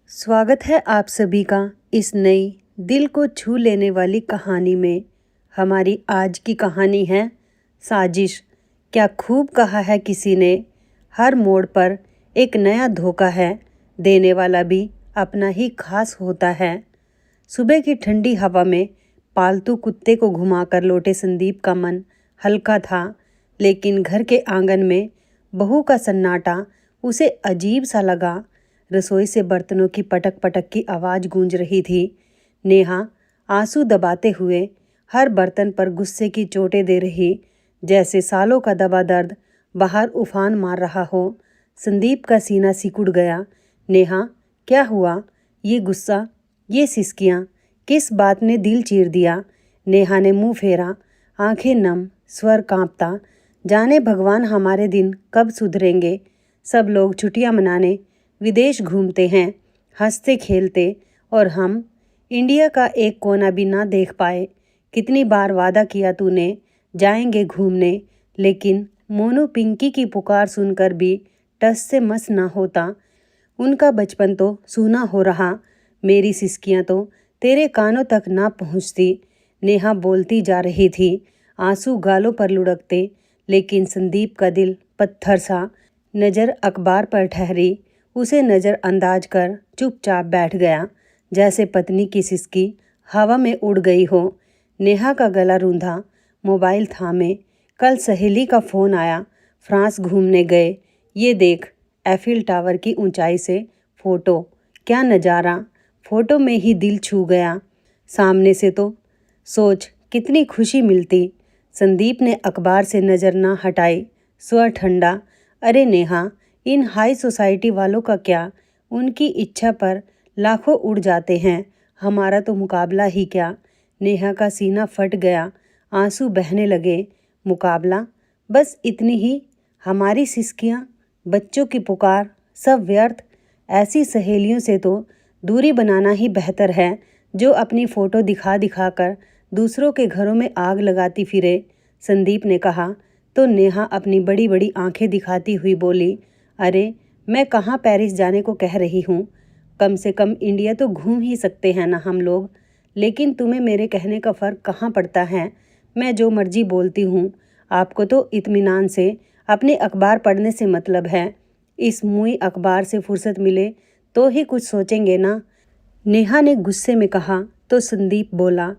स्वागत है आप सभी का इस नई दिल को छू लेने वाली कहानी में। हमारी आज की कहानी है साजिश। क्या खूब कहा है किसी ने, हर मोड़ पर एक नया धोखा है, देने वाला भी अपना ही खास होता है। सुबह की ठंडी हवा में पालतू कुत्ते को घुमाकर लौटे संदीप का मन हल्का था, लेकिन घर के आंगन में बहू का सन्नाटा उसे अजीब सा लगा। रसोई से बर्तनों की पटक पटक की आवाज़ गूंज रही थी। नेहा आंसू दबाते हुए हर बर्तन पर गुस्से की चोटें दे रही, जैसे सालों का दबा दर्द बाहर उफान मार रहा हो। संदीप का सीना सिकुड़ गया। नेहा, क्या हुआ? ये गुस्सा, ये सिसकियाँ, किस बात ने दिल चीर दिया? नेहा ने मुंह फेरा, आंखें नम, स्वर कांपता। जाने भगवान हमारे दिन कब सुधरेंगे। सब लोग छुट्टियां मनाने विदेश घूमते हैं, हंसते खेलते, और हम इंडिया का एक कोना भी ना देख पाए। कितनी बार वादा किया तूने, जाएंगे घूमने, लेकिन मोनू पिंकी की पुकार सुनकर भी टस से मस ना होता। उनका बचपन तो सूना हो रहा, मेरी सिसकियां तो तेरे कानों तक ना पहुंचती। नेहा बोलती जा रही थी, आंसू गालों पर लुढ़कते, लेकिन संदीप का दिल पत्थर सा। नज़र अखबार पर ठहरी, उसे नज़रअंदाज कर चुपचाप बैठ गया, जैसे पत्नी की सिसकी हवा में उड़ गई हो। नेहा का गला रूंधा, मोबाइल थामे। कल सहेली का फ़ोन आया, फ्रांस घूमने गए। ये देख, एफिल टावर की ऊंचाई से फ़ोटो। क्या नज़ारा! फ़ोटो में ही दिल छू गया, सामने से तो सोच कितनी खुशी मिलती। संदीप ने अखबार से नज़र ना हटाई, स्वर ठंडा। अरे नेहा, इन हाई सोसाइटी वालों का क्या, उनकी इच्छा पर लाखों उड़ जाते हैं, हमारा तो मुकाबला ही क्या। नेहा का सीना फट गया, आंसू बहने लगे। मुकाबला? बस इतनी ही? हमारी सिसकियाँ, बच्चों की पुकार, सब व्यर्थ। ऐसी सहेलियों से तो दूरी बनाना ही बेहतर है, जो अपनी फ़ोटो दिखा दिखा कर दूसरों के घरों में आग लगाती फिरे। संदीप ने कहा तो नेहा अपनी बड़ी बड़ी आंखें दिखाती हुई बोली, अरे मैं कहाँ पेरिस जाने को कह रही हूँ, कम से कम इंडिया तो घूम ही सकते हैं ना हम लोग। लेकिन तुम्हें मेरे कहने का फ़र्क कहाँ पड़ता है? मैं जो मर्जी बोलती हूँ, आपको तो इत्मीनान से अपने अखबार पढ़ने से मतलब है। इस मुई अखबार से फुर्सत मिले तो ही कुछ सोचेंगे ना। नेहा ने गुस्से में कहा तो संदीप बोला,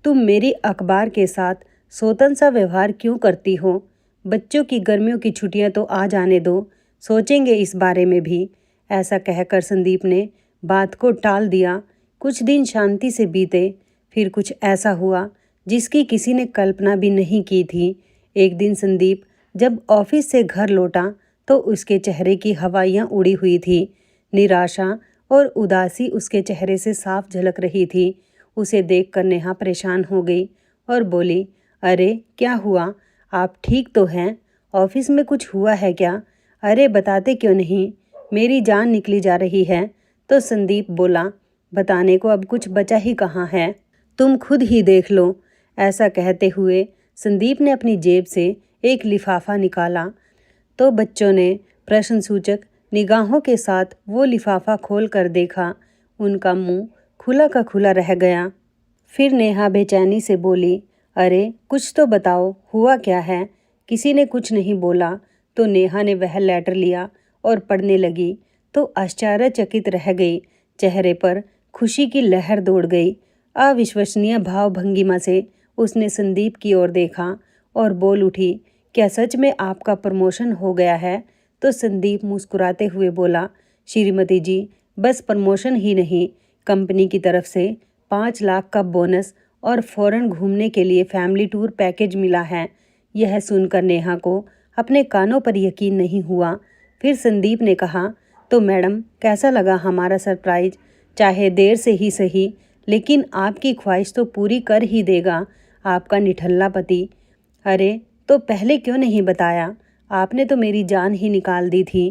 तुम मेरी अखबार के साथ सोतन सा व्यवहार क्यों करती हो? बच्चों की गर्मियों की छुट्टियां तो आ जाने दो, सोचेंगे इस बारे में भी। ऐसा कहकर संदीप ने बात को टाल दिया। कुछ दिन शांति से बीते, फिर कुछ ऐसा हुआ जिसकी किसी ने कल्पना भी नहीं की थी। एक दिन संदीप जब ऑफिस से घर लौटा तो उसके चेहरे की हवाइयाँ उड़ी हुई थी। निराशा और उदासी उसके चेहरे से साफ झलक रही थी। उसे देखकर नेहा परेशान हो गई और बोली, अरे क्या हुआ? आप ठीक तो हैं? ऑफिस में कुछ हुआ है क्या? अरे बताते क्यों नहीं, मेरी जान निकली जा रही है। तो संदीप बोला, बताने को अब कुछ बचा ही कहाँ है, तुम खुद ही देख लो। ऐसा कहते हुए संदीप ने अपनी जेब से एक लिफाफा निकाला तो बच्चों ने प्रश्नसूचक निगाहों के साथ वो लिफाफा खोल कर देखा। उनका मुंह खुला का खुला रह गया। फिर नेहा बेचैनी से बोली, अरे कुछ तो बताओ, हुआ क्या है? किसी ने कुछ नहीं बोला तो नेहा ने वह लेटर लिया और पढ़ने लगी तो आश्चर्यचकित रह गई। चेहरे पर खुशी की लहर दौड़ गई। अविश्वसनीय भाव भंगिमा से उसने संदीप की ओर देखा और बोल उठी, क्या सच में आपका प्रमोशन हो गया है? तो संदीप मुस्कुराते हुए बोला, श्रीमती जी, बस प्रमोशन ही नहीं, कंपनी की तरफ से 5 लाख का बोनस और फॉरेन घूमने के लिए फैमिली टूर पैकेज मिला है। यह सुनकर नेहा को अपने कानों पर यकीन नहीं हुआ। फिर संदीप ने कहा, तो मैडम कैसा लगा हमारा सरप्राइज? चाहे देर से ही सही, लेकिन आपकी ख्वाहिश तो पूरी कर ही देगा आपका निठल्ला पति। अरे तो पहले क्यों नहीं बताया? आपने तो मेरी जान ही निकाल दी थी।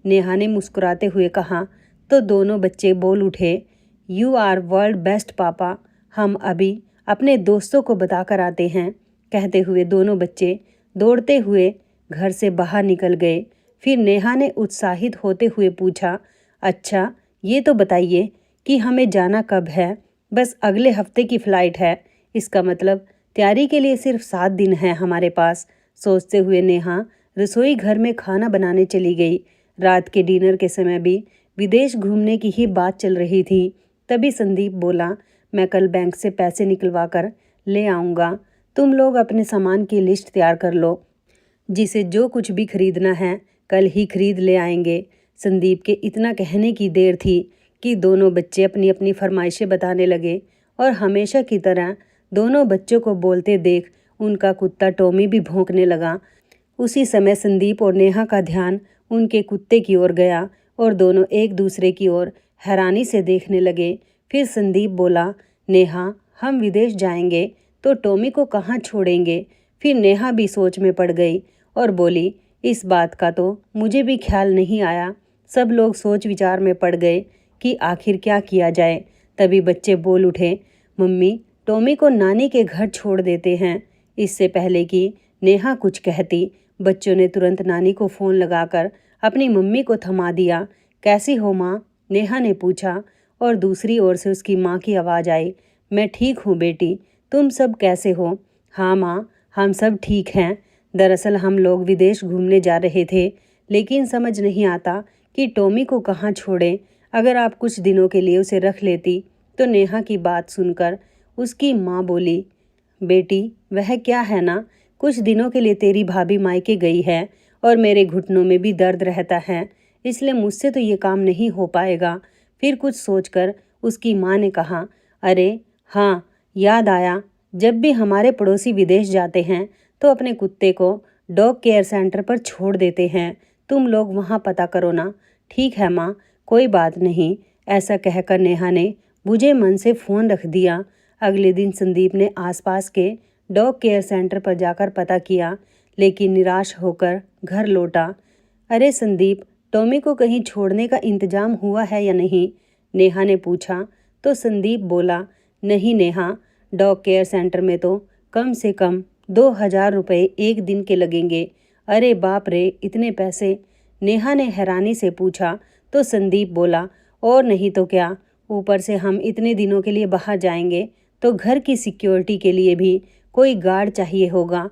नेहा ने मुस्कुराते हुए कहा तो दोनों बच्चे बोल उठे, यू आर वर्ल्ड बेस्ट पापा, हम अभी अपने दोस्तों को बता कर आते हैं। कहते हुए दोनों बच्चे दौड़ते हुए घर से बाहर निकल गए। फिर नेहा ने उत्साहित होते हुए पूछा, अच्छा ये तो बताइए कि हमें जाना कब है? बस अगले हफ्ते की फ़्लाइट है। इसका मतलब तैयारी के लिए सिर्फ 7 दिन हैं हमारे पास। सोचते हुए नेहा रसोई घर में खाना बनाने चली गई। रात के डिनर के समय भी विदेश घूमने की ही बात चल रही थी। तभी संदीप बोला, मैं कल बैंक से पैसे निकलवा कर ले आऊँगा। तुम लोग अपने सामान की लिस्ट तैयार कर लो। जिसे जो कुछ भी खरीदना है कल ही खरीद ले आएंगे। संदीप के इतना कहने की देर थी कि दोनों बच्चे अपनी अपनी फरमाइशें बताने लगे और हमेशा की तरह दोनों बच्चों को बोलते देख उनका कुत्ता टॉमी भी भौंकने लगा। उसी समय संदीप और नेहा का ध्यान उनके कुत्ते की ओर गया और दोनों एक दूसरे की ओर हैरानी से देखने लगे। फिर संदीप बोला, नेहा, हम विदेश जाएंगे तो टॉमी को कहाँ छोड़ेंगे? फिर नेहा भी सोच में पड़ गई और बोली, इस बात का तो मुझे भी ख्याल नहीं आया। सब लोग सोच विचार में पड़ गए कि आखिर क्या किया जाए। तभी बच्चे बोल उठे, मम्मी, टॉमी को नानी के घर छोड़ देते हैं। इससे पहले कि नेहा कुछ कहती, बच्चों ने तुरंत नानी को फ़ोन लगाकर अपनी मम्मी को थमा दिया। कैसी हो माँ? नेहा ने पूछा और दूसरी ओर से उसकी माँ की आवाज़ आई, मैं ठीक हूँ बेटी, तुम सब कैसे हो? हाँ माँ, हम सब ठीक हैं। दरअसल हम लोग विदेश घूमने जा रहे थे, लेकिन समझ नहीं आता कि टॉमी को कहाँ छोड़ें। अगर आप कुछ दिनों के लिए उसे रख लेती। तो नेहा की बात सुनकर उसकी माँ बोली, बेटी, वह क्या है ना, कुछ दिनों के लिए तेरी भाभी मायके गई है और मेरे घुटनों में भी दर्द रहता है, इसलिए मुझसे तो ये काम नहीं हो पाएगा। फिर कुछ सोचकर उसकी माँ ने कहा, अरे हाँ, याद आया, जब भी हमारे पड़ोसी विदेश जाते हैं तो अपने कुत्ते को डॉग केयर सेंटर पर छोड़ देते हैं। तुम लोग वहाँ पता करो ना। ठीक है माँ, कोई बात नहीं। ऐसा कहकर नेहा ने बुझे मन से फ़ोन रख दिया। अगले दिन संदीप ने आसपास के डॉग केयर सेंटर पर जाकर पता किया, लेकिन निराश होकर घर लौटा। अरे संदीप, टॉमी को कहीं छोड़ने का इंतजाम हुआ है या नहीं? नेहा ने पूछा। तो संदीप बोला, नहीं नेहा, डॉग केयर सेंटर में तो कम से कम 2000 रुपये एक दिन के लगेंगे। अरे बाप रे, इतने पैसे? नेहा ने हैरानी से पूछा। तो संदीप बोला, और नहीं तो क्या, ऊपर से हम इतने दिनों के लिए बाहर जाएंगे तो घर की सिक्योरिटी के लिए भी कोई गार्ड चाहिए होगा,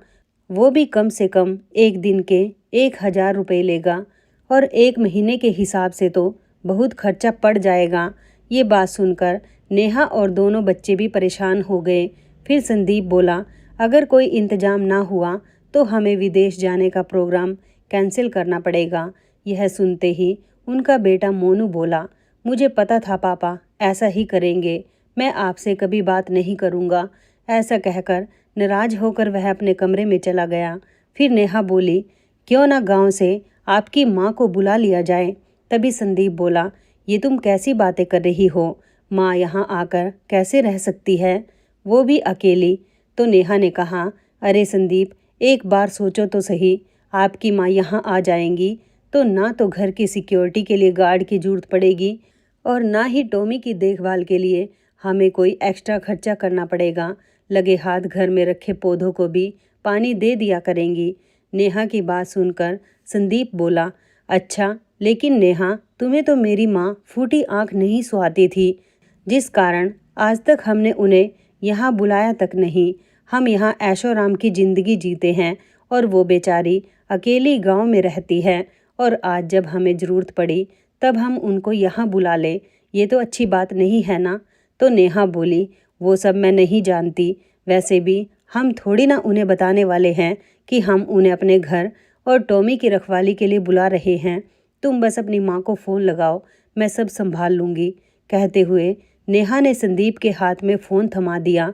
वो भी कम से कम एक दिन के 1000 रुपये लेगा और एक महीने के हिसाब से तो बहुत खर्चा पड़ जाएगा। ये बात सुनकर नेहा और दोनों बच्चे भी परेशान हो गए। फिर संदीप बोला, अगर कोई इंतजाम ना हुआ तो हमें विदेश जाने का प्रोग्राम कैंसिल करना पड़ेगा। यह सुनते ही उनका बेटा मोनू बोला, मुझे पता था पापा ऐसा ही करेंगे, मैं आपसे कभी बात नहीं करूँगा। ऐसा कहकर नाराज होकर वह अपने कमरे में चला गया। फिर नेहा बोली, क्यों ना गांव से आपकी माँ को बुला लिया जाए। तभी संदीप बोला, ये तुम कैसी बातें कर रही हो? माँ यहाँ आकर कैसे रह सकती है, वो भी अकेली? तो नेहा ने कहा, अरे संदीप, एक बार सोचो तो सही, आपकी माँ यहाँ आ जाएंगी तो ना तो घर की सिक्योरिटी के लिए गार्ड की जरूरत पड़ेगी और ना ही टॉमी की देखभाल के लिए हमें कोई एक्स्ट्रा खर्चा करना पड़ेगा। लगे हाथ घर में रखे पौधों को भी पानी दे दिया करेंगी। नेहा की बात सुनकर संदीप बोला, अच्छा, लेकिन नेहा, तुम्हें तो मेरी माँ फूटी आँख नहीं सुहाती थी, जिस कारण आज तक हमने उन्हें यहाँ बुलाया तक नहीं। हम यहाँ ऐशोआराम की ज़िंदगी जीते हैं और वो बेचारी अकेली गांव में रहती है, और आज जब हमें ज़रूरत पड़ी तब हम उनको यहाँ बुला ले, ये तो अच्छी बात नहीं है ना। तो नेहा बोली, वो सब मैं नहीं जानती, वैसे भी हम थोड़ी ना उन्हें बताने वाले हैं कि हम उन्हें अपने घर और टॉमी की रखवाली के लिए बुला रहे हैं। तुम बस अपनी माँ को फ़ोन लगाओ, मैं सब संभाल लूँगी। कहते हुए नेहा ने संदीप के हाथ में फ़ोन थमा दिया।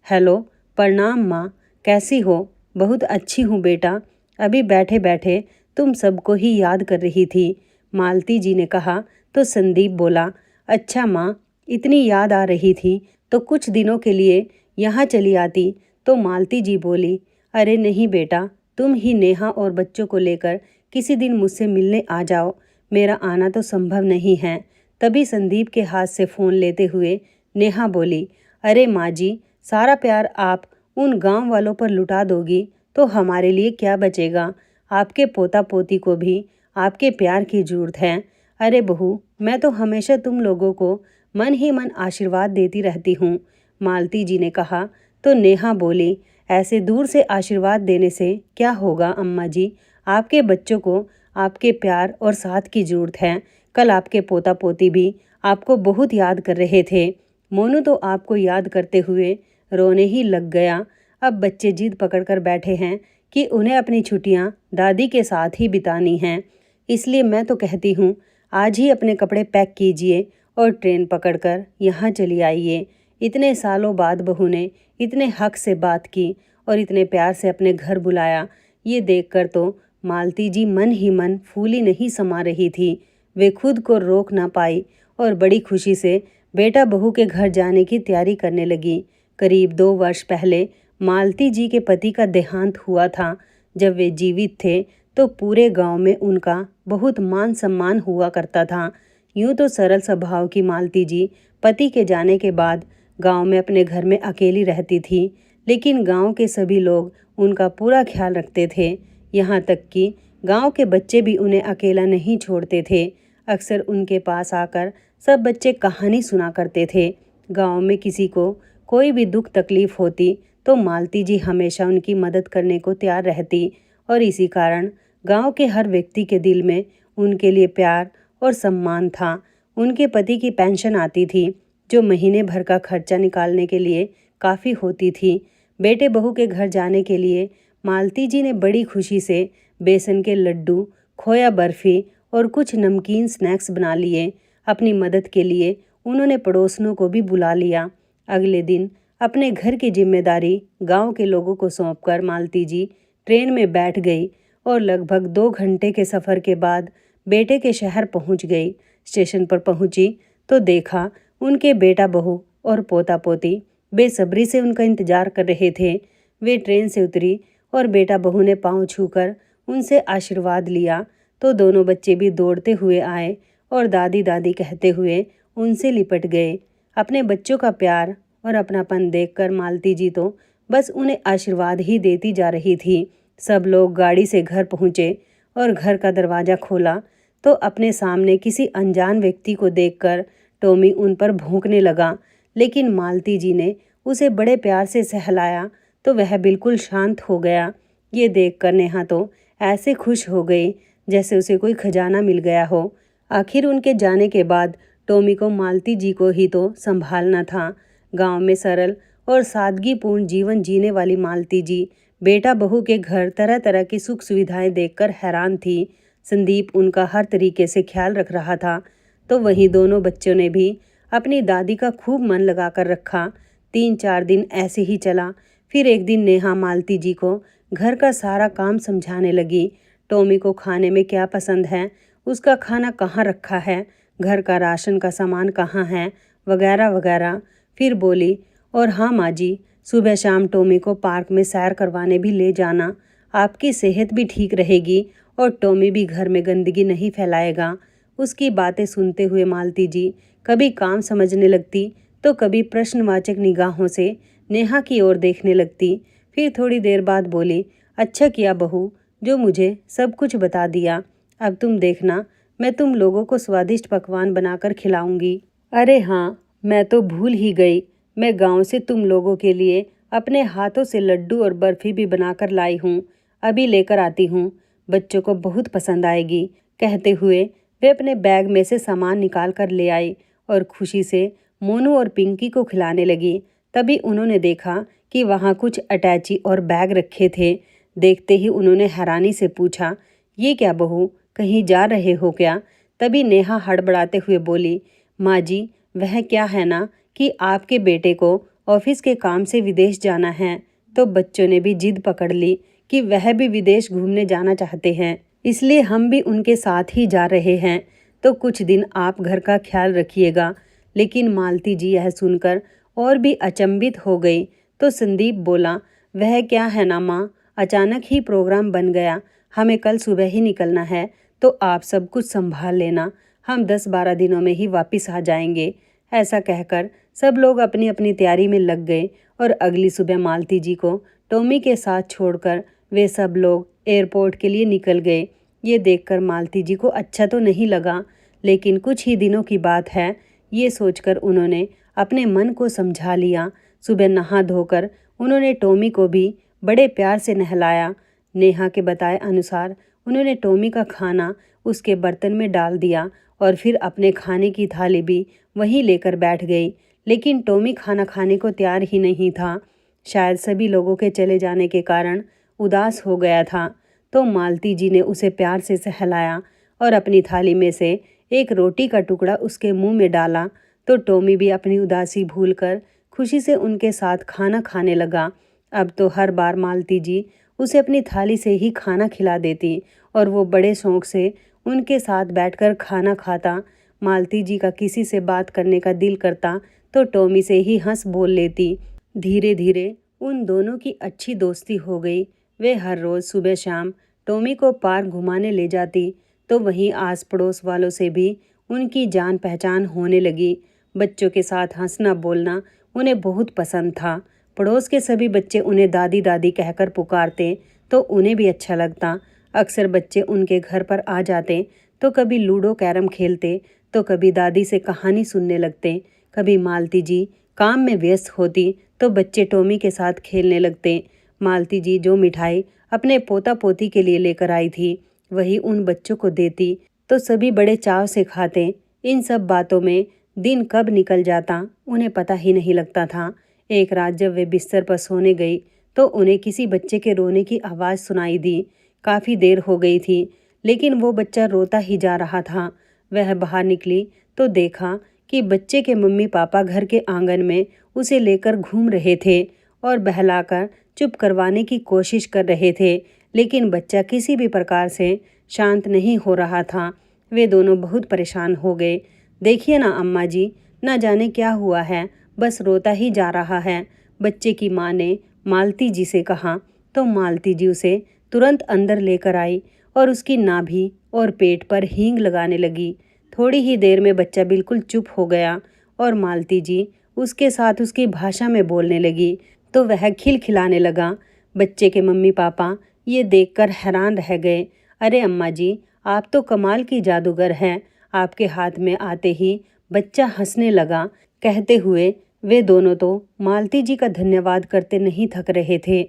हेलो, प्रणाम माँ, कैसी हो? बहुत अच्छी हूँ बेटा, अभी बैठे बैठे तुम सबको ही याद कर रही थी, मालती जी ने कहा। तो संदीप बोला, अच्छा माँ, इतनी याद आ रही थी तो कुछ दिनों के लिए यहाँ चली आती। तो मालती जी बोली, अरे नहीं बेटा, तुम ही नेहा और बच्चों को लेकर किसी दिन मुझसे मिलने आ जाओ, मेरा आना तो संभव नहीं है। तभी संदीप के हाथ से फ़ोन लेते हुए नेहा बोली, अरे माँ जी, सारा प्यार आप उन गांव वालों पर लुटा दोगी तो हमारे लिए क्या बचेगा? आपके पोता पोती को भी आपके प्यार की ज़रूरत है। अरे बहू, मैं तो हमेशा तुम लोगों को मन ही मन आशीर्वाद देती रहती हूँ, मालती जी ने कहा। तो नेहा बोली, ऐसे दूर से आशीर्वाद देने से क्या होगा अम्मा जी, आपके बच्चों को आपके प्यार और साथ की ज़रूरत है। कल आपके पोता पोती भी आपको बहुत याद कर रहे थे। मोनू तो आपको याद करते हुए रोने ही लग गया। अब बच्चे जिद पकड़कर बैठे हैं कि उन्हें अपनी छुट्टियां दादी के साथ ही बितानी हैं। इसलिए मैं तो कहती हूँ आज ही अपने कपड़े पैक कीजिए और ट्रेन पकड़कर यहाँ चली आइए। इतने सालों बाद बहू ने इतने हक से बात की और इतने प्यार से अपने घर बुलाया, ये देखकर तो मालती जी मन ही मन फूली नहीं समा रही थी। वे खुद को रोक ना पाई और बड़ी खुशी से बेटा बहू के घर जाने की तैयारी करने लगी। करीब 2 वर्ष पहले मालती जी के पति का देहांत हुआ था। जब वे जीवित थे तो पूरे गांव में उनका बहुत मान सम्मान हुआ करता था। यूं तो सरल स्वभाव की मालती जी पति के जाने के बाद गांव में अपने घर में अकेली रहती थी, लेकिन गांव के सभी लोग उनका पूरा ख्याल रखते थे। यहाँ तक कि गांव के बच्चे भी उन्हें अकेला नहीं छोड़ते थे। अक्सर उनके पास आकर सब बच्चे कहानी सुना करते थे। गांव में किसी को कोई भी दुख तकलीफ होती तो मालती जी हमेशा उनकी मदद करने को तैयार रहती और इसी कारण गांव के हर व्यक्ति के दिल में उनके लिए प्यार और सम्मान था। उनके पति की पेंशन आती थी जो महीने भर का खर्चा निकालने के लिए काफ़ी होती थी। बेटे बहू के घर जाने के लिए मालती जी ने बड़ी खुशी से बेसन के लड्डू, खोया बर्फ़ी और कुछ नमकीन स्नैक्स बना लिए। अपनी मदद के लिए उन्होंने पड़ोसियों को भी बुला लिया। अगले दिन अपने घर की जिम्मेदारी गांव के लोगों को सौंपकर मालती जी ट्रेन में बैठ गई और लगभग 2 घंटे के सफ़र के बाद बेटे के शहर पहुंच गई। स्टेशन पर पहुंची तो देखा उनके बेटा बहू और पोता पोती बेसब्री से उनका इंतजार कर रहे थे। वे ट्रेन से उतरी और बेटा बहू ने पाँव छूकर उनसे आशीर्वाद लिया तो दोनों बच्चे भी दौड़ते हुए आए और दादी दादी कहते हुए उनसे लिपट गए। अपने बच्चों का प्यार और अपनापन देखकर मालती जी तो बस उन्हें आशीर्वाद ही देती जा रही थी। सब लोग गाड़ी से घर पहुँचे और घर का दरवाज़ा खोला तो अपने सामने किसी अनजान व्यक्ति को देखकर टॉमी उन पर भौंकने लगा, लेकिन मालती जी ने उसे बड़े प्यार से सहलाया तो वह बिल्कुल शांत हो गया। ये देखकर नेहा तो ऐसे खुश हो गई जैसे उसे कोई खजाना मिल गया हो। आखिर उनके जाने के बाद टॉमी को मालती जी को ही तो संभालना था। गांव में सरल और सादगीपूर्ण जीवन जीने वाली मालती जी बेटा बहू के घर तरह तरह की सुख सुविधाएं देखकर हैरान थी। संदीप उनका हर तरीके से ख्याल रख रहा था तो वहीं दोनों बच्चों ने भी अपनी दादी का खूब मन लगा कर रखा। 3-4 दिन ऐसे ही चला। फिर एक दिन नेहा मालती जी को घर का सारा काम समझाने लगी। टॉमी को खाने में क्या पसंद है, उसका खाना कहाँ रखा है, घर का राशन का सामान कहाँ है, वगैरह वगैरह। फिर बोली, और हाँ माँ जी, सुबह शाम टॉमी को पार्क में सैर करवाने भी ले जाना। आपकी सेहत भी ठीक रहेगी और टॉमी भी घर में गंदगी नहीं फैलाएगा। उसकी बातें सुनते हुए मालती जी कभी काम समझने लगती तो कभी प्रश्नवाचक निगाहों से नेहा की ओर देखने लगती। फिर थोड़ी देर बाद बोली, अच्छा किया बहू जो मुझे सब कुछ बता दिया। अब तुम देखना, मैं तुम लोगों को स्वादिष्ट पकवान बनाकर खिलाऊंगी। अरे हाँ, मैं तो भूल ही गई, मैं गांव से तुम लोगों के लिए अपने हाथों से लड्डू और बर्फ़ी भी बनाकर लाई हूँ। अभी लेकर आती हूँ, बच्चों को बहुत पसंद आएगी। कहते हुए वे अपने बैग में से सामान निकाल कर ले आई और खुशी से मोनू और पिंकी को खिलाने लगी। तभी उन्होंने देखा कि वहाँ कुछ अटैची और बैग रखे थे। देखते ही उन्होंने हैरानी से पूछा, ये क्या बहू, कहीं जा रहे हो क्या? तभी नेहा हड़बड़ाते हुए बोली, माँ जी, वह क्या है ना कि आपके बेटे को ऑफिस के काम से विदेश जाना है, तो बच्चों ने भी जिद पकड़ ली कि वह भी विदेश घूमने जाना चाहते हैं, इसलिए हम भी उनके साथ ही जा रहे हैं। तो कुछ दिन आप घर का ख्याल रखिएगा। लेकिन मालती जी यह सुनकर और भी अचंभित हो गई। तो संदीप बोला, वह क्या है ना माँ, अचानक ही प्रोग्राम बन गया, हमें कल सुबह ही निकलना है, तो आप सब कुछ संभाल लेना, हम 10-12 दिनों में ही वापस आ जाएंगे। ऐसा कहकर सब लोग अपनी अपनी तैयारी में लग गए और अगली सुबह मालती जी को टॉमी के साथ छोड़कर वे सब लोग एयरपोर्ट के लिए निकल गए। ये देखकर मालती जी को अच्छा तो नहीं लगा, लेकिन कुछ ही दिनों की बात है, ये सोचकर उन्होंने अपने मन को समझा लिया। सुबह नहा धोकर उन्होंने टॉमी को भी बड़े प्यार से नहलाया। नेहा के बताए अनुसार उन्होंने टॉमी का खाना उसके बर्तन में डाल दिया और फिर अपने खाने की थाली भी वहीं लेकर बैठ गई। लेकिन टॉमी खाना खाने को तैयार ही नहीं था। शायद सभी लोगों के चले जाने के कारण उदास हो गया था। तो मालती जी ने उसे प्यार से सहलाया और अपनी थाली में से एक रोटी का टुकड़ा उसके मुंह में डाला। तो टॉमी भी अपनी उदासी भूलकर खुशी से उनके साथ खाना खाने लगा। अब तो हर बार मालती जी उसे अपनी थाली से ही खाना खिला देती और वो बड़े शौक से उनके साथ बैठकर खाना खाता। मालती जी का किसी से बात करने का दिल करता तो टॉमी से ही हंस बोल लेती। धीरे धीरे उन दोनों की अच्छी दोस्ती हो गई। वे हर रोज़ सुबह शाम टॉमी को पार्क घुमाने ले जाती, तो वहीं आस पड़ोस वालों से भी उनकी जान पहचान होने लगी। बच्चों के साथ हंसना बोलना उन्हें बहुत पसंद था। पड़ोस के सभी बच्चे उन्हें दादी दादी कहकर पुकारते तो उन्हें भी अच्छा लगता। अक्सर बच्चे उनके घर पर आ जाते तो कभी लूडो कैरम खेलते तो कभी दादी से कहानी सुनने लगते। कभी मालती जी काम में व्यस्त होती तो बच्चे टॉमी के साथ खेलने लगते। मालती जी जो मिठाई अपने पोता पोती के लिए लेकर आई थी वही उन बच्चों को देती तो सभी बड़े चाव से खाते। इन सब बातों में दिन कब निकल जाता उन्हें पता ही नहीं लगता था। एक रात जब वे बिस्तर पर सोने गई तो उन्हें किसी बच्चे के रोने की आवाज़ सुनाई दी। काफ़ी देर हो गई थी लेकिन वो बच्चा रोता ही जा रहा था। वह बाहर निकली तो देखा कि बच्चे के मम्मी पापा घर के आंगन में उसे लेकर घूम रहे थे और बहलाकर चुप करवाने की कोशिश कर रहे थे, लेकिन बच्चा किसी भी प्रकार से शांत नहीं हो रहा था। वे दोनों बहुत परेशान हो गए। देखिए ना अम्मा जी, ना जाने क्या हुआ है, बस रोता ही जा रहा है, बच्चे की माँ ने मालती जी से कहा। तो मालती जी उसे तुरंत अंदर लेकर आई और उसकी नाभि और पेट पर हींग लगाने लगी। थोड़ी ही देर में बच्चा बिल्कुल चुप हो गया और मालती जी उसके साथ उसकी भाषा में बोलने लगी तो वह खिलखिलाने लगा। बच्चे के मम्मी पापा ये देखकर हैरान रह गए। अरे अम्मा जी, आप तो कमाल की जादूगर हैं। आपके हाथ में आते ही बच्चा हंसने लगा। कहते हुए वे दोनों तो मालती जी का धन्यवाद करते नहीं थक रहे थे।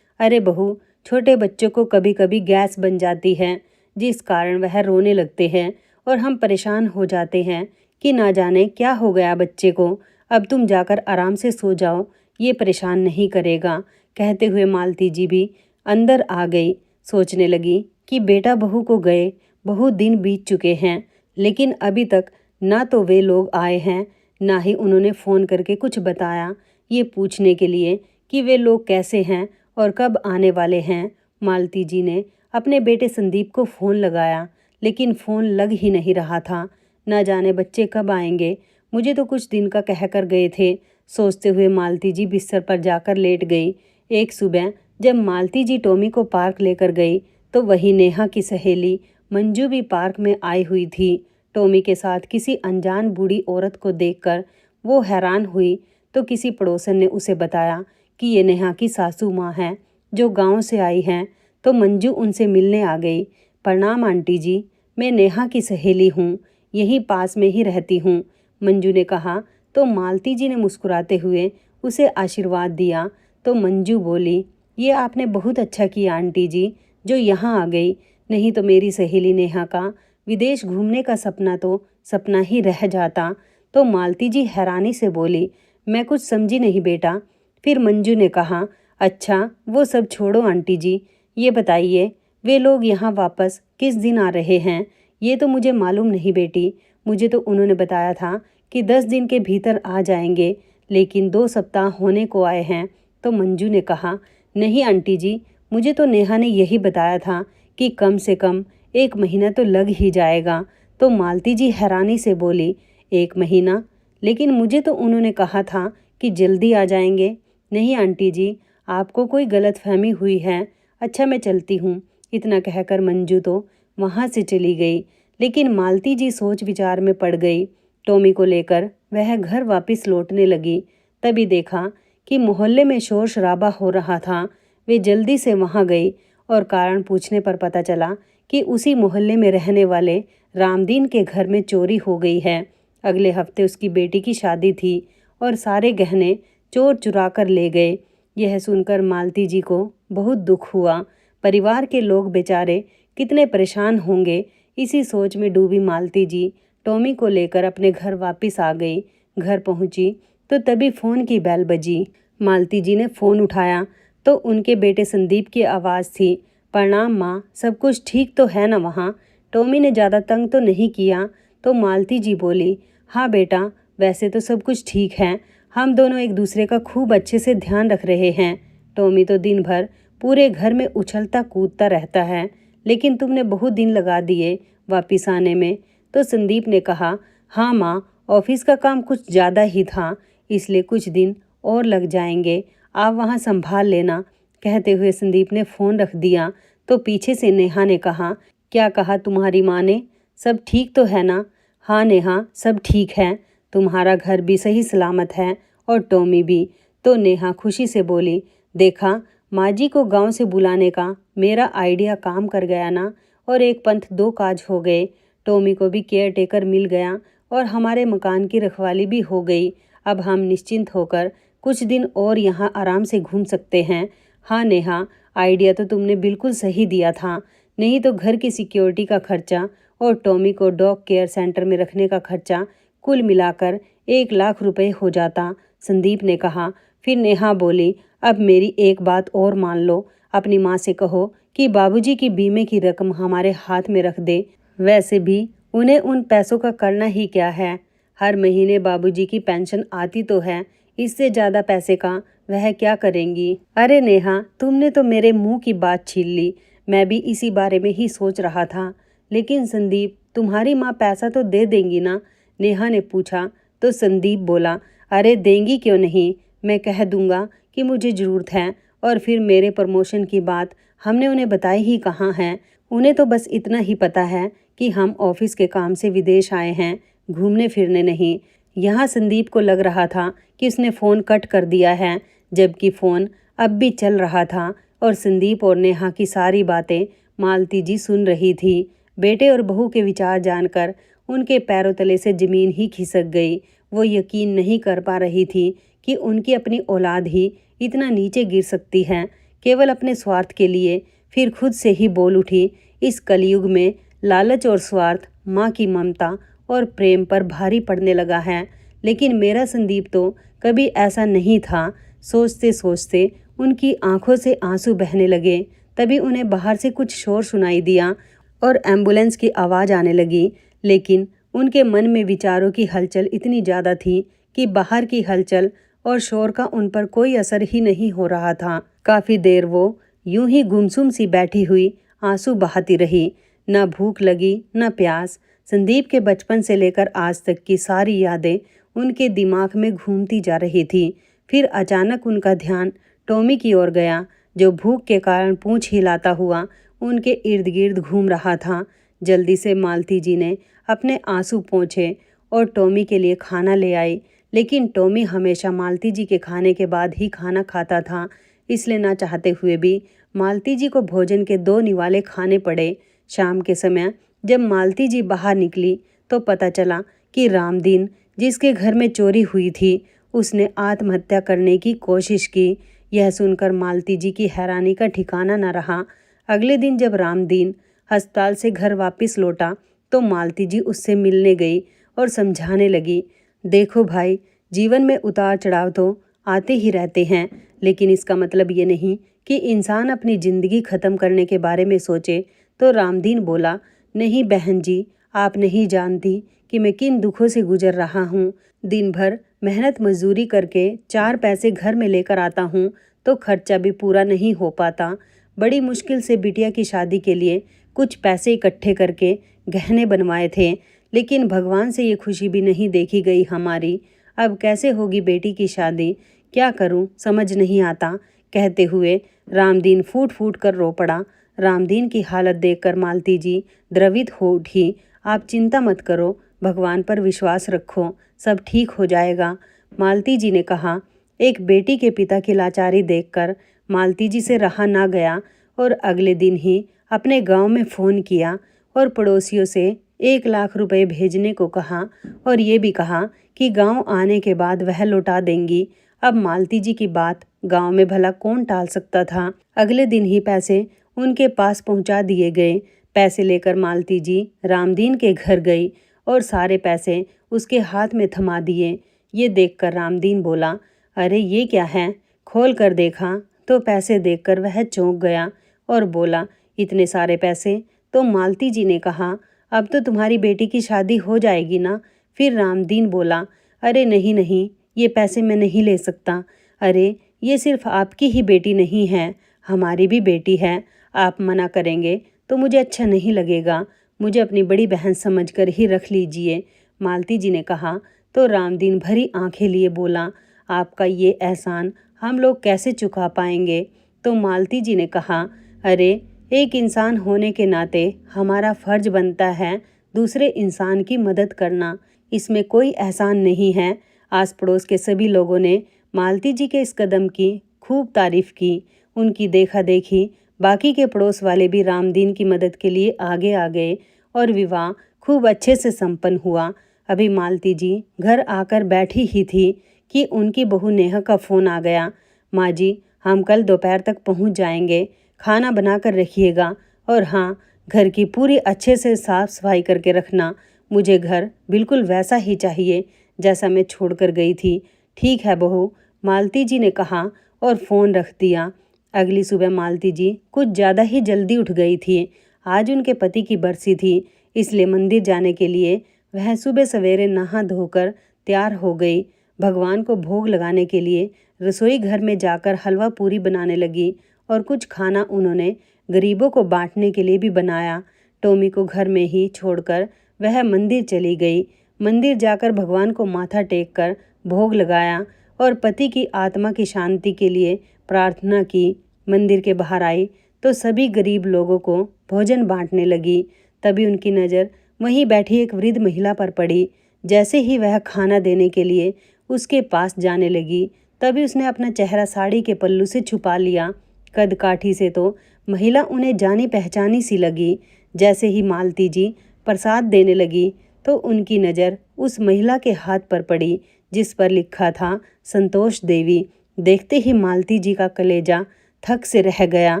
अरे बहू, छोटे बच्चों को कभी कभी गैस बन जाती है जिस कारण वह रोने लगते हैं और हम परेशान हो जाते हैं कि ना जाने क्या हो गया बच्चे को। अब तुम जाकर आराम से सो जाओ, ये परेशान नहीं करेगा। कहते हुए मालती जी भी अंदर आ गई। सोचने लगी कि बेटा बहू को गए बहुत दिन बीत चुके हैं, लेकिन अभी तक ना तो वे लोग आए हैं ना ही उन्होंने फ़ोन करके कुछ बताया ये पूछने के लिए कि वे लोग कैसे हैं और कब आने वाले हैं। मालती जी ने अपने बेटे संदीप को फ़ोन लगाया लेकिन फ़ोन लग ही नहीं रहा था। ना जाने बच्चे कब आएंगे, मुझे तो कुछ दिन का कह कर गए थे। सोचते हुए मालती जी बिस्तर पर जाकर लेट गई। एक सुबह जब मालती जी टॉमी को पार्क लेकर गई तो वही नेहा की सहेली मंजू भी पार्क में आई हुई थी। टॉमी के साथ किसी अनजान बूढ़ी औरत को देखकर वो हैरान हुई तो किसी पड़ोसन ने उसे बताया कि ये नेहा की सासू माँ हैं जो गांव से आई हैं। तो मंजू उनसे मिलने आ गई। प्रणाम आंटी जी, मैं नेहा की सहेली हूँ, यहीं पास में ही रहती हूँ, मंजू ने कहा। तो मालती जी ने मुस्कुराते हुए उसे आशीर्वाद दिया। तो मंजू बोली, ये आपने बहुत अच्छा किया आंटी जी जो यहाँ आ गई, नहीं तो मेरी सहेली नेहा का विदेश घूमने का सपना तो सपना ही रह जाता। तो मालती जी हैरानी से बोली, मैं कुछ समझी नहीं बेटा। फिर मंजू ने कहा, अच्छा वो सब छोड़ो आंटी जी, ये बताइए वे लोग यहाँ वापस किस दिन आ रहे हैं? ये तो मुझे मालूम नहीं बेटी, मुझे तो उन्होंने बताया था कि 10 दिन के भीतर आ जाएंगे, लेकिन 2 सप्ताह होने को आए हैं। तो मंजू ने कहा, नहीं आंटी जी, मुझे तो नेहा ने यही बताया था कि कम से कम 1 महीना तो लग ही जाएगा। तो मालती जी हैरानी से बोली, 1 महीना? लेकिन मुझे तो उन्होंने कहा था कि जल्दी आ जाएंगे। नहीं आंटी जी, आपको कोई गलतफहमी हुई है। अच्छा मैं चलती हूँ। इतना कहकर मंजू तो वहाँ से चली गई, लेकिन मालती जी सोच विचार में पड़ गई। टॉमी को लेकर वह घर वापस लौटने लगी। तभी देखा कि मोहल्ले में शोर शराबा हो रहा था। वे जल्दी से वहाँ गई और कारण पूछने पर पता चला कि उसी मोहल्ले में रहने वाले रामदीन के घर में चोरी हो गई है। अगले हफ्ते उसकी बेटी की शादी थी और सारे गहने चोर चुरा कर ले गए। यह सुनकर मालती जी को बहुत दुख हुआ। परिवार के लोग बेचारे कितने परेशान होंगे, इसी सोच में डूबी मालती जी टॉमी को लेकर अपने घर वापस आ गई। घर पहुंची तो तभी फ़ोन की बेल बजी। मालती जी ने फ़ोन उठाया तो उनके बेटे संदीप की आवाज़ थी। प्रणाम माँ, सब कुछ ठीक तो है ना वहाँ? टॉमी ने ज़्यादा तंग तो नहीं किया? तो मालती जी बोली, हाँ बेटा, वैसे तो सब कुछ ठीक है। हम दोनों एक दूसरे का खूब अच्छे से ध्यान रख रहे हैं। टॉमी तो दिन भर पूरे घर में उछलता कूदता रहता है, लेकिन तुमने बहुत दिन लगा दिए वापिस आने में। तो संदीप ने कहा, हाँ माँ, ऑफिस का काम कुछ ज़्यादा ही था, इसलिए कुछ दिन और लग जाएंगे, आप वहाँ संभाल लेना। कहते हुए संदीप ने फ़ोन रख दिया तो पीछे से नेहा ने कहा, क्या कहा तुम्हारी माँ ने? सब ठीक तो है ना? हाँ नेहा, सब ठीक है, तुम्हारा घर भी सही सलामत है और टॉमी भी। तो नेहा खुशी से बोली, देखा, माँ जी को गांव से बुलाने का मेरा आइडिया काम कर गया ना, और एक पंथ दो काज हो गए। टॉमी को भी केयर टेकर मिल गया और हमारे मकान की रखवाली भी हो गई। अब हम निश्चिंत होकर कुछ दिन और यहाँ आराम से घूम सकते हैं। हाँ नेहा, आइडिया तो तुमने बिल्कुल सही दिया था, नहीं तो घर की सिक्योरिटी का खर्चा और टॉमी को डॉग केयर सेंटर में रखने का खर्चा कुल मिलाकर 1 लाख रुपए हो जाता, संदीप ने कहा। फिर नेहा बोली, अब मेरी एक बात और मान लो, अपनी माँ से कहो कि बाबूजी की बीमे की रकम हमारे हाथ में रख दे। वैसे भी उन्हें उन पैसों का करना ही क्या है, हर महीने बाबूजी की पेंशन आती तो है, इससे ज़्यादा पैसे का वह क्या करेंगी? अरे नेहा, तुमने तो मेरे मुंह की बात छीन ली, मैं भी इसी बारे में ही सोच रहा था। लेकिन संदीप, तुम्हारी माँ पैसा तो दे देंगी ना? नेहा ने पूछा। तो संदीप बोला, अरे देंगी क्यों नहीं, मैं कह दूंगा कि मुझे ज़रूरत है, और फिर मेरे प्रमोशन की बात हमने उन्हें बताई ही कहाँ है। उन्हें तो बस इतना ही पता है कि हम ऑफिस के काम से विदेश आए हैं, घूमने फिरने नहीं। यहाँ संदीप को लग रहा था कि उसने फ़ोन कट कर दिया है, जबकि फ़ोन अब भी चल रहा था और संदीप और नेहा की सारी बातें मालती जी सुन रही थी। बेटे और बहू के विचार जानकर उनके पैरों तले से ज़मीन ही खिसक गई। वो यकीन नहीं कर पा रही थी कि उनकी अपनी औलाद ही इतना नीचे गिर सकती है, केवल अपने स्वार्थ के लिए। फिर खुद से ही बोल उठी, इस कलयुग में लालच और स्वार्थ माँ की ममता और प्रेम पर भारी पड़ने लगा है। लेकिन मेरा संदीप तो कभी ऐसा नहीं था। सोचते सोचते उनकी आंखों से आंसू बहने लगे। तभी उन्हें बाहर से कुछ शोर सुनाई दिया और एम्बुलेंस की आवाज़ आने लगी। लेकिन उनके मन में विचारों की हलचल इतनी ज़्यादा थी कि बाहर की हलचल और शोर का उन पर कोई असर ही नहीं हो रहा था। काफ़ी देर वो यूं ही गुमसुम सी बैठी हुई आंसू बहाती रही। न भूख लगी न प्यास। संदीप के बचपन से लेकर आज तक की सारी यादें उनके दिमाग में घूमती जा रही थी। फिर अचानक उनका ध्यान टॉमी की ओर गया, जो भूख के कारण पूंछ हिलाता हुआ उनके इर्द गिर्द घूम रहा था। जल्दी से मालती जी ने अपने आंसू पोंछे और टॉमी के लिए खाना ले आई। लेकिन टॉमी हमेशा मालती जी के खाने के बाद ही खाना खाता था, इसलिए ना चाहते हुए भी मालती जी को भोजन के 2 निवाले खाने पड़े। शाम के समय जब मालती जी बाहर निकली तो पता चला कि रामदीन, जिसके घर में चोरी हुई थी, उसने आत्महत्या करने की कोशिश की। यह सुनकर मालती जी की हैरानी का ठिकाना न रहा। अगले दिन जब रामदीन अस्पताल से घर वापस लौटा तो मालती जी उससे मिलने गई और समझाने लगी, देखो भाई, जीवन में उतार चढ़ाव तो आते ही रहते हैं, लेकिन इसका मतलब ये नहीं कि इंसान अपनी ज़िंदगी ख़त्म करने के बारे में सोचे। तो रामदीन बोला, नहीं बहन जी, आप नहीं जानती कि मैं किन दुखों से गुजर रहा हूँ। दिन भर मेहनत मजदूरी करके 4 पैसे घर में लेकर आता हूँ तो खर्चा भी पूरा नहीं हो पाता। बड़ी मुश्किल से बिटिया की शादी के लिए कुछ पैसे इकट्ठे करके गहने बनवाए थे, लेकिन भगवान से ये खुशी भी नहीं देखी गई हमारी। अब कैसे होगी बेटी की शादी, क्या करूं समझ नहीं आता। कहते हुए रामदीन फूट फूट कर रो पड़ा। रामदीन की हालत देखकर मालती जी द्रवित हो उठी। आप चिंता मत करो, भगवान पर विश्वास रखो, सब ठीक हो जाएगा, मालती जी ने कहा। एक बेटी के पिता की लाचारी देखकर मालती जी से रहा ना गया और अगले दिन ही अपने गांव में फ़ोन किया और पड़ोसियों से 1 लाख रुपए भेजने को कहा और ये भी कहा कि गांव आने के बाद वह लौटा देंगी। अब मालती जी की बात गांव में भला कौन टाल सकता था। अगले दिन ही पैसे उनके पास पहुंचा दिए गए। पैसे लेकर मालती जी रामदीन के घर गई और सारे पैसे उसके हाथ में थमा दिए। ये देखकर रामदीन बोला, अरे ये क्या है? खोल कर देखा तो पैसे देखकर वह चौंक गया और बोला, इतने सारे पैसे? तो मालती जी ने कहा, अब तो तुम्हारी बेटी की शादी हो जाएगी ना। फिर रामदीन बोला, अरे नहीं नहीं, ये पैसे मैं नहीं ले सकता। अरे ये सिर्फ आपकी ही बेटी नहीं है, हमारी भी बेटी है। आप मना करेंगे तो मुझे अच्छा नहीं लगेगा। मुझे अपनी बड़ी बहन समझकर ही रख लीजिए। मालती जी ने कहा तो रामदीन भरी आंखें लिए बोला, आपका ये एहसान हम लोग कैसे चुका पाएंगे। तो मालती जी ने कहा, अरे एक इंसान होने के नाते हमारा फर्ज बनता है दूसरे इंसान की मदद करना, इसमें कोई एहसान नहीं है। आस पड़ोस के सभी लोगों ने मालती जी के इस कदम की खूब तारीफ की। उनकी देखा देखी बाकी के पड़ोस वाले भी रामदीन की मदद के लिए आगे आ गए और विवाह खूब अच्छे से संपन्न हुआ। अभी मालती जी घर आकर बैठी ही थी कि उनकी बहू नेहा का फ़ोन आ गया। माँ जी, हम कल दोपहर तक पहुँच जाएंगे, खाना बना कर रखिएगा और हाँ, घर की पूरी अच्छे से साफ़ सफाई करके रखना। मुझे घर बिल्कुल वैसा ही चाहिए जैसा मैं छोड़ कर गई थी। ठीक है बहू, मालती जी ने कहा और फ़ोन रख दिया। अगली सुबह मालती जी कुछ ज़्यादा ही जल्दी उठ गई थी। आज उनके पति की बरसी थी, इसलिए मंदिर जाने के लिए वह सुबह सवेरे नहा धोकर तैयार हो गई। भगवान को भोग लगाने के लिए रसोई घर में जाकर हलवा पूरी बनाने लगी और कुछ खाना उन्होंने गरीबों को बांटने के लिए भी बनाया। टॉमी को घर में ही छोड़कर वह मंदिर चली गई। मंदिर जाकर भगवान को माथा टेक कर भोग लगाया और पति की आत्मा की शांति के लिए प्रार्थना की। मंदिर के बाहर आई तो सभी गरीब लोगों को भोजन बांटने लगी। तभी उनकी नज़र वहीं बैठी एक वृद्ध महिला पर पड़ी। जैसे ही वह खाना देने के लिए उसके पास जाने लगी, तभी उसने अपना चेहरा साड़ी के पल्लू से छुपा लिया। कद काठी से तो महिला उन्हें जानी पहचानी सी लगी। जैसे ही मालती जी प्रसाद देने लगी तो उनकी नज़र उस महिला के हाथ पर पड़ी जिस पर लिखा था संतोष देवी। देखते ही मालती जी का कलेजा थक से रह गया।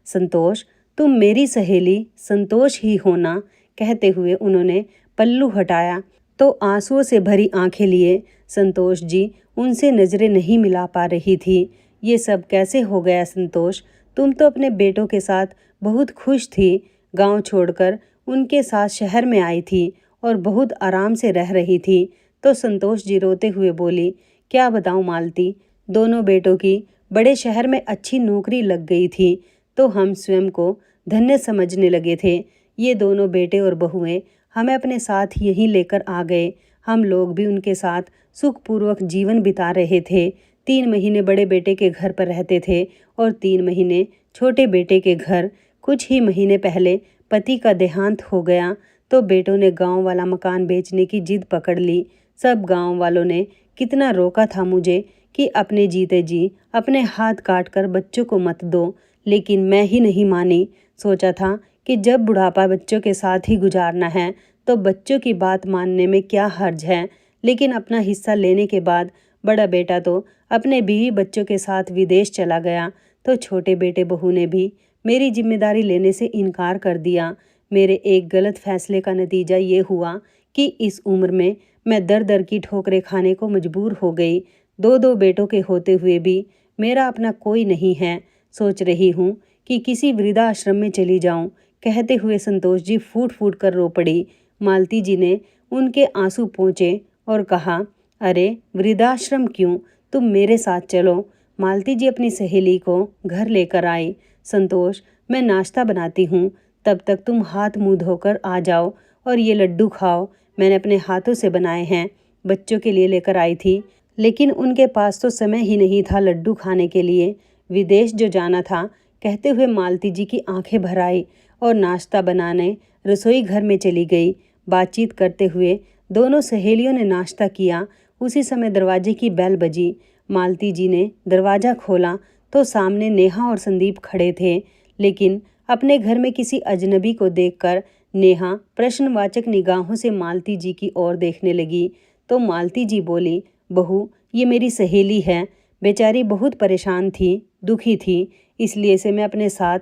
संतोष, तुम मेरी सहेली संतोष ही हो ना? कहते हुए उन्होंने पल्लू हटाया तो आंसुओं से भरी आंखें लिए संतोष जी उनसे नज़रें नहीं मिला पा रही थी। ये सब कैसे हो गया संतोष? तुम तो अपने बेटों के साथ बहुत खुश थी, गांव छोड़कर उनके साथ शहर में आई थी और बहुत आराम से रह रही थी। तो संतोष जी रोते हुए बोली, क्या बताऊं मालती, दोनों बेटों की बड़े शहर में अच्छी नौकरी लग गई थी तो हम स्वयं को धन्य समझने लगे थे। ये दोनों बेटे और बहुएं हमें अपने साथ यहीं लेकर आ गए। हम लोग भी उनके साथ सुखपूर्वक जीवन बिता रहे थे। 3 महीने बड़े बेटे के घर पर रहते थे और 3 महीने छोटे बेटे के घर। कुछ ही महीने पहले पति का देहांत हो गया तो बेटों ने गांव वाला मकान बेचने की जिद पकड़ ली। सब गांव वालों ने कितना रोका था मुझे कि अपने जीते जी अपने हाथ काट कर बच्चों को मत दो, लेकिन मैं ही नहीं मानी। सोचा था कि जब बुढ़ापा बच्चों के साथ ही गुजारना है तो बच्चों की बात मानने में क्या हर्ज है। लेकिन अपना हिस्सा लेने के बाद बड़ा बेटा तो अपने बीवी बच्चों के साथ विदेश चला गया तो छोटे बेटे बहू ने भी मेरी जिम्मेदारी लेने से इनकार कर दिया। मेरे एक गलत फैसले का नतीजा ये हुआ कि इस उम्र में मैं दर दर की ठोकरें खाने को मजबूर हो गई। 2 बेटों के होते हुए भी मेरा अपना कोई नहीं है। सोच रही हूँ कि किसी वृद्धाश्रम में चली जाऊँ। कहते हुए संतोष जी फूट फूट कर रो पड़ी। मालती जी ने उनके आंसू पोंछे और कहा, अरे वृद्धाश्रम क्यों, तुम मेरे साथ चलो। मालती जी अपनी सहेली को घर लेकर आई। संतोष, मैं नाश्ता बनाती हूँ, तब तक तुम हाथ मुंह धोकर आ जाओ और ये लड्डू खाओ, मैंने अपने हाथों से बनाए हैं। बच्चों के लिए लेकर आई थी, लेकिन उनके पास तो समय ही नहीं था लड्डू खाने के लिए। विदेश जो जाना था, कहते हुए मालती जी की आंखें भर आई और नाश्ता बनाने रसोई घर में चली गई। बातचीत करते हुए दोनों सहेलियों ने नाश्ता किया। उसी समय दरवाजे की बेल बजी। मालती जी ने दरवाज़ा खोला तो सामने नेहा और संदीप खड़े थे, लेकिन अपने घर में किसी अजनबी को देखकर नेहा प्रश्नवाचक निगाहों से मालती जी की ओर देखने लगी। तो मालती जी बोली, बहू ये मेरी सहेली है, बेचारी बहुत परेशान थी, दुखी थी, इसलिए से मैं अपने साथ।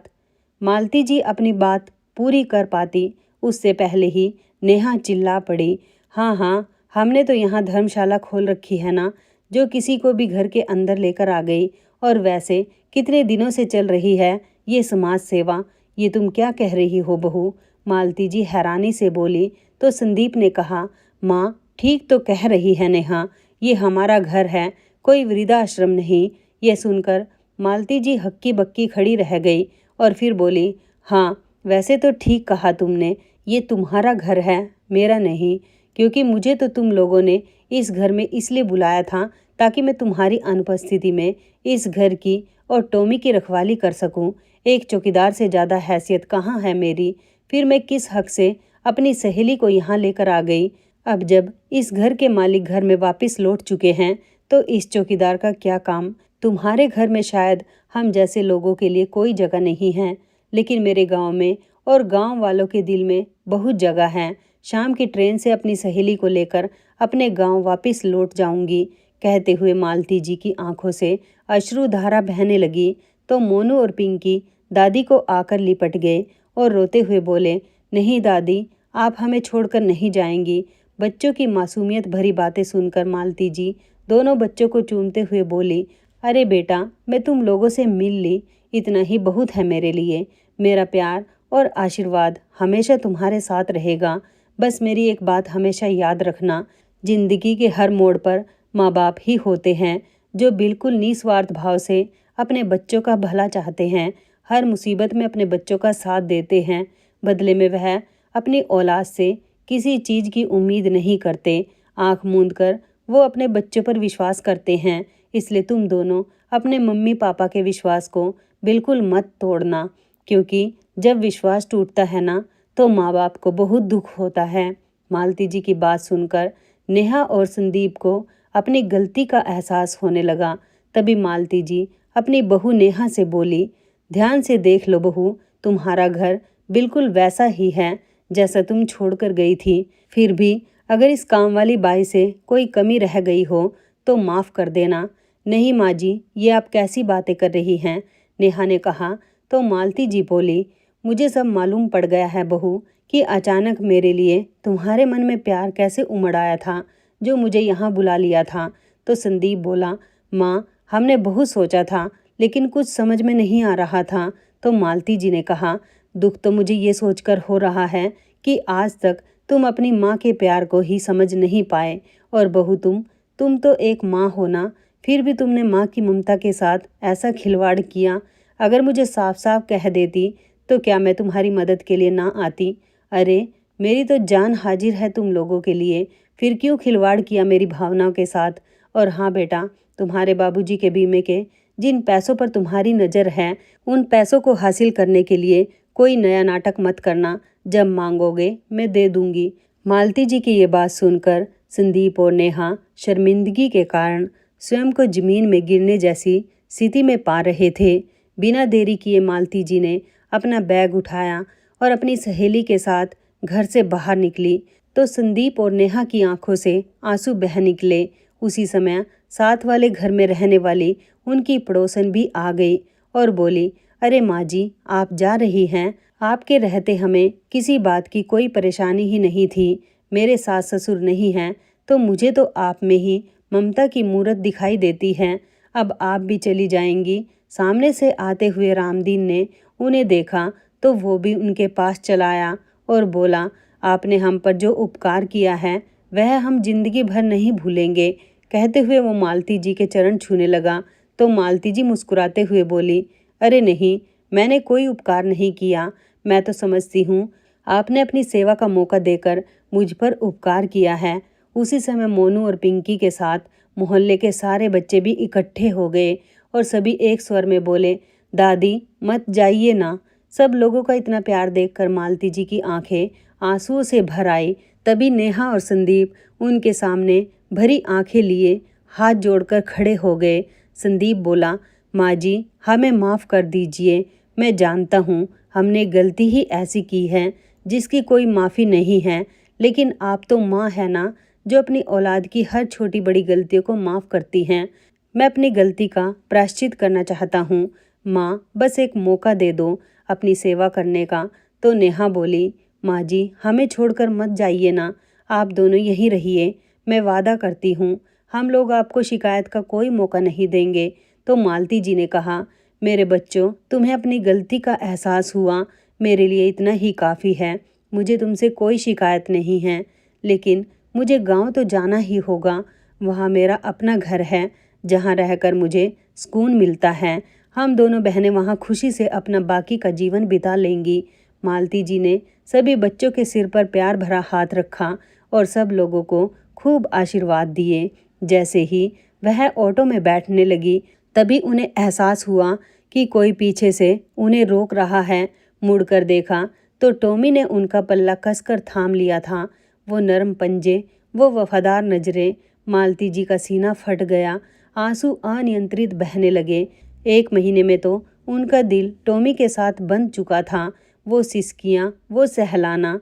मालती जी अपनी बात पूरी कर पाती उससे पहले ही नेहा चिल्ला पड़ी, हाँ हाँ, हमने तो यहाँ धर्मशाला खोल रखी है ना, जो किसी को भी घर के अंदर लेकर आ गई। और वैसे कितने दिनों से चल रही है ये समाज सेवा। ये तुम क्या कह रही हो बहू? मालती जी हैरानी से बोली। तो संदीप ने कहा, माँ ठीक तो कह रही है नेहा, ये हमारा घर है, कोई वृद्धाश्रम नहीं। यह सुनकर मालती जी हक्की बक्की खड़ी रह गई और फिर बोली, हाँ वैसे तो ठीक कहा तुमने, ये तुम्हारा घर है, मेरा नहीं, क्योंकि मुझे तो तुम लोगों ने इस घर में इसलिए बुलाया था ताकि मैं तुम्हारी अनुपस्थिति में इस घर की और टॉमी की रखवाली कर सकूं। एक चौकीदार से ज़्यादा हैसियत कहाँ है मेरी? फिर मैं किस हक से अपनी सहेली को यहाँ लेकर आ गई? अब जब इस घर के मालिक घर में वापस लौट चुके हैं तो इस चौकीदार का क्या काम? तुम्हारे घर में शायद हम जैसे लोगों के लिए कोई जगह नहीं है, लेकिन मेरे गांव में और गांव वालों के दिल में बहुत जगह है। शाम की ट्रेन से अपनी सहेली को लेकर अपने गांव वापस लौट जाऊंगी। कहते हुए मालती जी की आंखों से अश्रुधारा बहने लगी। तो मोनू और पिंकी दादी को आकर लिपट गए और रोते हुए बोले, नहीं दादी, आप हमें छोड़कर नहीं जाएंगी। बच्चों की मासूमियत भरी बातें सुनकर मालती जी दोनों बच्चों को चूमते हुए बोली, अरे बेटा, मैं तुम लोगों से मिल ली, इतना ही बहुत है मेरे लिए। मेरा प्यार और आशीर्वाद हमेशा तुम्हारे साथ रहेगा। बस मेरी एक बात हमेशा याद रखना, जिंदगी के हर मोड़ पर माँ बाप ही होते हैं जो बिल्कुल निस्वार्थ भाव से अपने बच्चों का भला चाहते हैं, हर मुसीबत में अपने बच्चों का साथ देते हैं। बदले में वह अपनी औलाद से किसी चीज़ की उम्मीद नहीं करते। आंख मूंद कर वो अपने बच्चों पर विश्वास करते हैं। इसलिए तुम दोनों अपने मम्मी पापा के विश्वास को बिल्कुल मत तोड़ना, क्योंकि जब विश्वास टूटता है ना तो माँ बाप को बहुत दुख होता है। मालती जी की बात सुनकर नेहा और संदीप को अपनी गलती का एहसास होने लगा। तभी मालती जी अपनी बहू नेहा से बोली, ध्यान से देख लो बहू, तुम्हारा घर बिल्कुल वैसा ही है जैसा तुम छोड़कर गई थी। फिर भी अगर इस काम वाली बाई से कोई कमी रह गई हो तो माफ़ कर देना। नहीं माँ जी, ये आप कैसी बातें कर रही हैं? नेहा ने कहा। तो मालती जी बोली, मुझे सब मालूम पड़ गया है बहू कि अचानक मेरे लिए तुम्हारे मन में प्यार कैसे उमड़ आया था जो मुझे यहाँ बुला लिया था। तो संदीप बोला, माँ हमने बहुत सोचा था लेकिन कुछ समझ में नहीं आ रहा था। तो मालती जी ने कहा, दुख तो मुझे ये सोचकर हो रहा है कि आज तक तुम अपनी माँ के प्यार को ही समझ नहीं पाए। और बहू तुम तो एक माँ हो ना, फिर भी तुमने माँ की ममता के साथ ऐसा खिलवाड़ किया। अगर मुझे साफ साफ कह देती तो क्या मैं तुम्हारी मदद के लिए ना आती? अरे मेरी तो जान हाजिर है तुम लोगों के लिए, फिर क्यों खिलवाड़ किया मेरी भावनाओं के साथ? और हाँ बेटा, तुम्हारे बाबूजी के बीमे के जिन पैसों पर तुम्हारी नज़र है, उन पैसों को हासिल करने के लिए कोई नया नाटक मत करना। जब मांगोगे मैं दे दूंगी। मालती जी की ये बात सुनकर संदीप और नेहा शर्मिंदगी के कारण स्वयं को जमीन में गिरने जैसी स्थिति में पा रहे थे। बिना देरी किए मालती जी ने अपना बैग उठाया और अपनी सहेली के साथ घर से बाहर निकली। तो संदीप और नेहा की आंखों से आंसू बह निकले। उसी समय साथ वाले घर में रहने वाली उनकी पड़ोसन भी आ गई और बोली, अरे माँ जी, आप जा रही हैं? आपके रहते हमें किसी बात की कोई परेशानी ही नहीं थी। मेरे सास ससुर नहीं हैं तो मुझे तो आप में ही ममता की मूरत दिखाई देती है। अब आप भी चली जाएंगी। सामने से आते हुए रामदीन ने उन्हें देखा तो वो भी उनके पास चला आया और बोला, आपने हम पर जो उपकार किया है वह हम जिंदगी भर नहीं भूलेंगे। कहते हुए वो मालती जी के चरण छूने लगा। तो मालती जी मुस्कुराते हुए बोली, अरे नहीं, मैंने कोई उपकार नहीं किया। मैं तो समझती हूँ आपने अपनी सेवा का मौका देकर मुझ पर उपकार किया है। उसी समय मोनू और पिंकी के साथ मोहल्ले के सारे बच्चे भी इकट्ठे हो गए और सभी एक स्वर में बोले, दादी मत जाइए ना। सब लोगों का इतना प्यार देखकर मालती जी की आंखें आंसुओं से भर आई। तभी नेहा और संदीप उनके सामने भरी आंखें लिए हाथ जोड़कर खड़े हो गए। संदीप बोला, माँ जी हमें माफ़ कर दीजिए, मैं जानता हूँ हमने गलती ही ऐसी की है जिसकी कोई माफ़ी नहीं है, लेकिन आप तो माँ है ना, जो अपनी औलाद की हर छोटी बड़ी गलतियों को माफ़ करती हैं। मैं अपनी गलती का प्रायश्चित करना चाहता हूँ। माँ, बस एक मौका दे दो अपनी सेवा करने का। तो नेहा बोली, माँ जी, हमें छोड़कर मत जाइए ना, आप दोनों यहीं रहिए। मैं वादा करती हूँ हम लोग आपको शिकायत का कोई मौका नहीं देंगे। तो मालती जी ने कहा, मेरे बच्चों, तुम्हें अपनी गलती का एहसास हुआ, मेरे लिए इतना ही काफ़ी है। मुझे तुमसे कोई शिकायत नहीं है, लेकिन मुझे गांव तो जाना ही होगा। वहाँ मेरा अपना घर है जहाँ रहकर मुझे सुकून मिलता है। हम दोनों बहनें वहाँ खुशी से अपना बाकी का जीवन बिता लेंगी। मालती जी ने सभी बच्चों के सिर पर प्यार भरा हाथ रखा और सब लोगों को खूब आशीर्वाद दिए। जैसे ही वह ऑटो में बैठने लगी, तभी उन्हें एहसास हुआ कि कोई पीछे से उन्हें रोक रहा है। मुड़कर देखा तो टॉमी ने उनका पल्ला कसकर थाम लिया था। वो नरम पंजे, वो वफादार नजरें, मालती जी का सीना फट गया। आंसू अनियंत्रित बहने लगे। 1 महीने में तो उनका दिल टॉमी के साथ बंध चुका था। वो सिसकियाँ, वो सहलाना,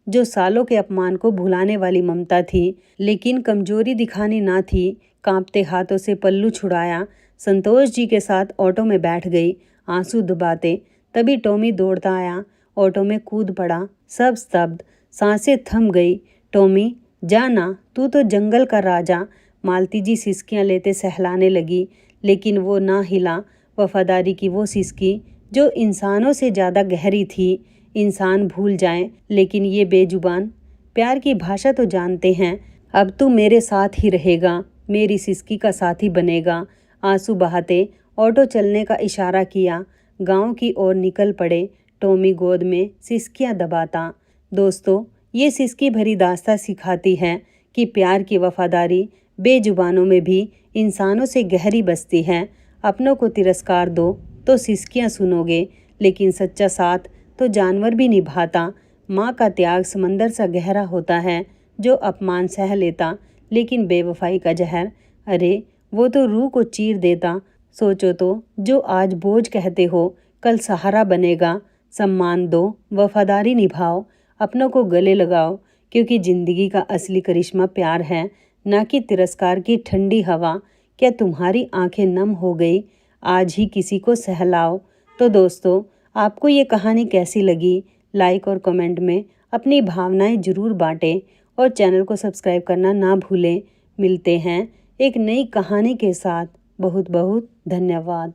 जो सालों के अपमान को भुलाने वाली ममता थी, लेकिन कमजोरी दिखानी ना थी। कांपते हाथों से पल्लू छुड़ाया, संतोष जी के साथ ऑटो में बैठ गई, आंसू दबाते। तभी टॉमी दौड़ता आया, ऑटो में कूद पड़ा। सब स्तब्ध, सांसें थम गई। टॉमी, जाना, तू तो जंगल का राजा। मालती जी सिसकियाँ लेते सहलाने लगी, लेकिन वो ना हिला। वफादारी की वो सिसकी जो इंसानों से ज़्यादा गहरी थी। इंसान भूल जाएं, लेकिन ये बेजुबान प्यार की भाषा तो जानते हैं। अब तू मेरे साथ ही रहेगा, मेरी सिसकी का साथी बनेगा। आंसू बहाते ऑटो चलने का इशारा किया। गांव की ओर निकल पड़े, टॉमी गोद में सिसकियां दबाता। दोस्तों, ये सिसकी भरी दास्तां सिखाती है कि प्यार की वफादारी बेजुबानों में भी इंसानों से गहरी बसती है। अपनों को तिरस्कार दो तो सिसकियां सुनोगे, लेकिन सच्चा साथ तो जानवर भी निभाता। माँ का त्याग समंदर सा गहरा होता है, जो अपमान सह लेता, लेकिन बेवफाई का जहर, अरे वो तो रूह को चीर देता। सोचो तो, जो आज बोझ कहते हो, कल सहारा बनेगा। सम्मान दो, वफादारी निभाओ, अपनों को गले लगाओ, क्योंकि जिंदगी का असली करिश्मा प्यार है, ना कि तिरस्कार की ठंडी हवा। क्या तुम्हारी आंखें नम हो गई? आज ही किसी को सहलाओ। तो दोस्तों, आपको ये कहानी कैसी लगी? लाइक और कमेंट में अपनी भावनाएं जरूर बांटें और चैनल को सब्सक्राइब करना ना भूलें। मिलते हैं एक नई कहानी के साथ। बहुत बहुत धन्यवाद।